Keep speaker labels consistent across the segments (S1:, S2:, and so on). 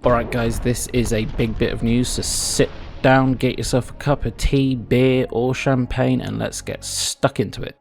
S1: Alright guys, this is a big bit of news, so sit down, get yourself a cup of tea, beer or champagne and let's get stuck into it.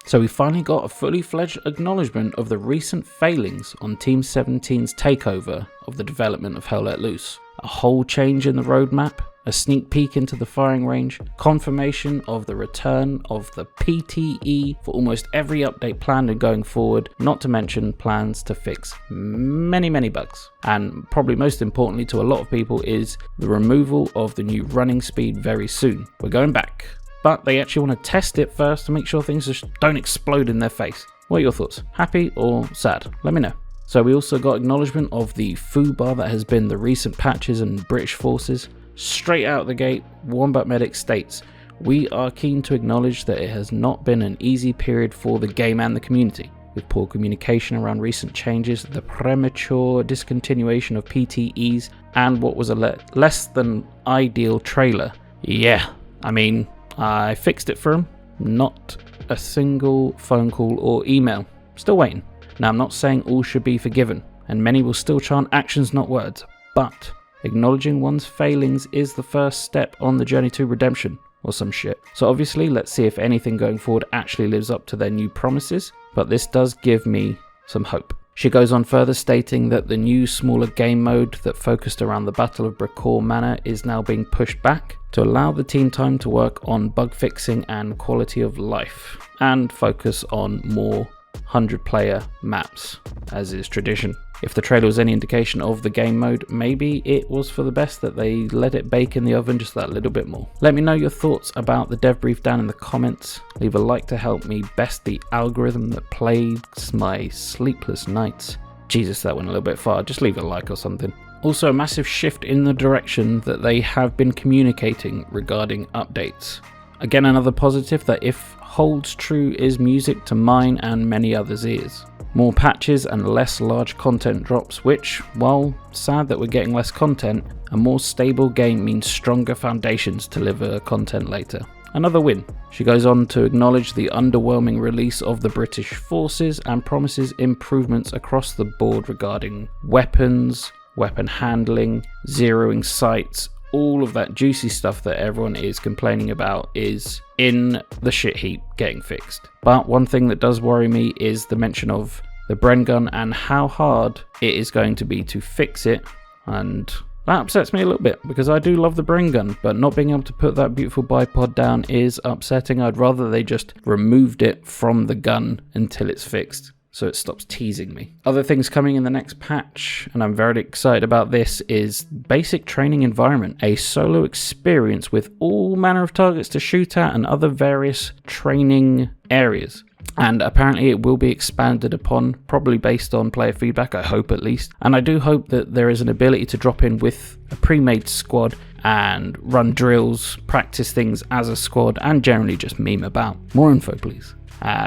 S1: So we finally got a fully fledged acknowledgement of the recent failings on Team17's takeover of the development of Hell Let Loose. A whole change in the roadmap, a sneak peek into the firing range, confirmation of the return of the PTE for almost every update planned and going forward, not to mention plans to fix many bugs. And probably most importantly to a lot of people is the removal of the new running speed very soon. We're going back, but they actually want to test it first to make sure things just don't explode in their face. What are your thoughts? Happy or sad? Let me know. So we also got acknowledgement of the foobar that has been the recent patches and British forces. Straight out the gate, Wombat Medic states, "We are keen to acknowledge that it has not been an easy period for the game and the community. With poor communication around recent changes, the premature discontinuation of PTEs, and what was a less than ideal trailer." Yeah, I mean, I fixed it for him. Not a single phone call or email. Still waiting. Now, I'm not saying all should be forgiven, and many will still chant actions, not words, but acknowledging one's failings is the first step on the journey to redemption, or some shit. So obviously, let's see if anything going forward actually lives up to their new promises, but this does give me some hope. She goes on further stating that the new smaller game mode that focused around the Battle of Brickor Manor is now being pushed back to allow the team time to work on bug fixing and quality of life, and focus on more 100-player maps, as is tradition. If the trailer was any indication of the game mode, maybe it was for the best that they let it bake in the oven just that little bit more. Let me know your thoughts about the dev brief down in the comments. Leave a like to help me best the algorithm that plagues my sleepless nights. Jesus, that went a little bit far. Just leave a like or something. Also, a massive shift in the direction that they have been communicating regarding updates. Again, another positive that, if holds true, is music to mine and many others' ears. More patches and less large content drops, which, while sad that we're getting less content, a more stable game means stronger foundations to deliver content later. Another win. She goes on to acknowledge the underwhelming release of the British forces and promises improvements across the board regarding weapons, weapon handling, zeroing sights. All of that juicy stuff that everyone is complaining about is in the shit heap getting fixed. But one thing that does worry me is the mention of the Bren gun and how hard it is going to be to fix it, and that upsets me a little bit because I do love the Bren gun, but not being able to put that beautiful bipod down is upsetting. I'd rather they just removed it from the gun until it's fixed, so it stops teasing me. Other things coming in the next patch, and I'm very excited about this, is basic training environment, a solo experience with all manner of targets to shoot at and other various training areas. And apparently it will be expanded upon, probably based on player feedback, I hope at least. And I do hope that there is an ability to drop in with a pre-made squad and run drills, practice things as a squad, and generally just meme about. More info, please.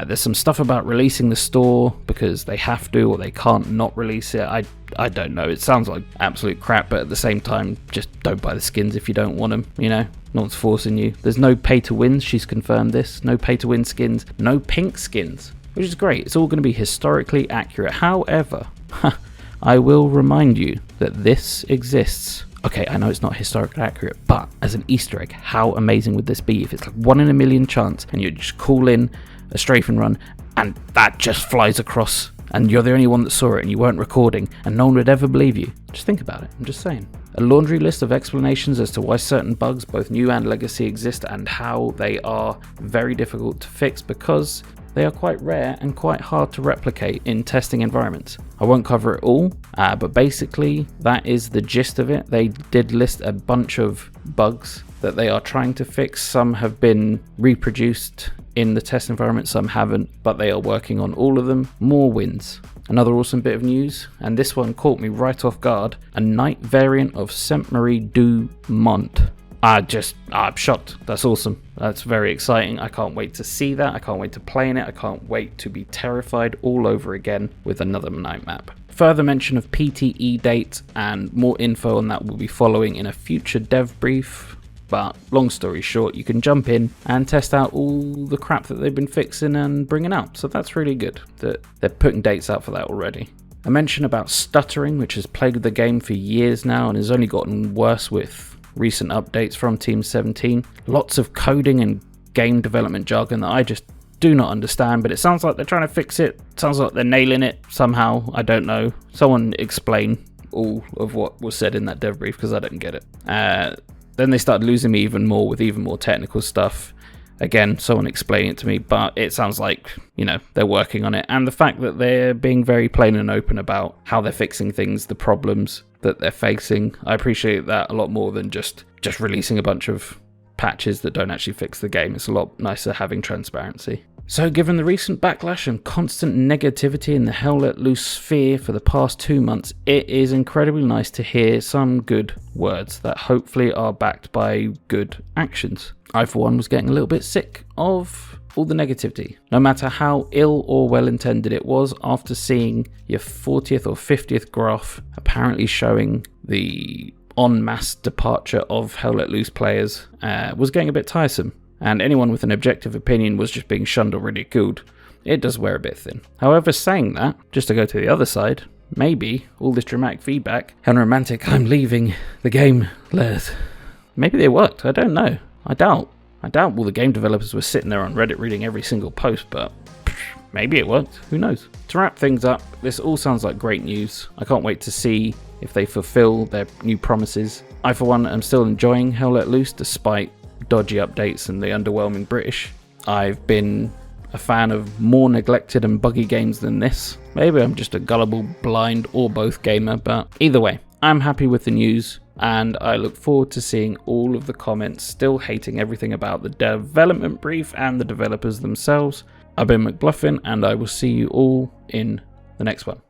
S1: There's some stuff about releasing the store because they have to or they can't not release it. I don't know. It sounds like absolute crap, but at the same time, just don't buy the skins if you don't want them, you know? No one's forcing you. There's no pay to win, she's confirmed this. No pay to win skins, no pink skins, which is great. It's all going to be historically accurate. However, I will remind you that this exists. Okay, I know it's not historically accurate, but as an Easter egg, how amazing would this be if it's like 1 in a million chance and you just call in a strafe and run and that just flies across and you're the only one that saw it and you weren't recording and no one would ever believe you. Just think about it, I'm just saying. A laundry list of explanations as to why certain bugs, both new and legacy, exist and how they are very difficult to fix because they are quite rare and quite hard to replicate in testing environments. I won't cover it all, but basically that is the gist of it. They did list a bunch of bugs that they are trying to fix. Some have been reproduced in the test environment, some haven't, but they are working on all of them. More wins. Another awesome bit of news, and this one caught me right off guard, a night variant of Saint Marie du Mont. I'm shocked. That's awesome. That's very exciting. I can't wait to see that. I can't wait to play in it. I can't wait to be terrified all over again with another night map. Further mention of PTE dates and more info on that will be following in a future dev brief. But long story short, you can jump in and test out all the crap that they've been fixing and bringing out. So that's really good that they're putting dates out for that already. A mention about stuttering, which has plagued the game for years now and has only gotten worse with recent updates from Team 17. Lots of coding and game development jargon that I just do not understand, but it sounds like they're trying to fix it. Sounds like they're nailing it somehow. I don't know. Someone explain all of what was said in that dev brief, because I don't get it. Then they started losing me even more with even more technical stuff. Again, someone explain it to me, but it sounds like, they're working on it. And the fact that they're being very plain and open about how they're fixing things, the problems that they're facing, I appreciate that a lot more than just releasing a bunch of patches that don't actually fix the game. It's a lot nicer having transparency. So given the recent backlash and constant negativity in the Hell Let Loose sphere for the past 2 months, it is incredibly nice to hear some good words that hopefully are backed by good actions. I, for one, was getting a little bit sick of all the negativity. No matter how ill or well-intended it was, after seeing your 40th or 50th graph apparently showing the en masse departure of Hell Let Loose players was getting a bit tiresome. And anyone with an objective opinion was just being shunned or ridiculed. It does wear a bit thin. However, saying that, just to go to the other side, maybe all this dramatic feedback and romantic "I'm leaving the game" letters, maybe they worked. I don't know. I doubt all the game developers were sitting there on Reddit reading every single post, but maybe it worked. Who knows? To wrap things up, this all sounds like great news. I can't wait to see if they fulfill their new promises. I, for one, am still enjoying Hell Let Loose despite dodgy updates and the underwhelming British. I've been a fan of more neglected and buggy games than this. Maybe I'm just a gullible, blind, or both gamer, but either way, I'm happy with the news, and I look forward to seeing all of the comments still hating everything about the development brief and the developers themselves. I've been McBluffin, and I will see you all in the next one.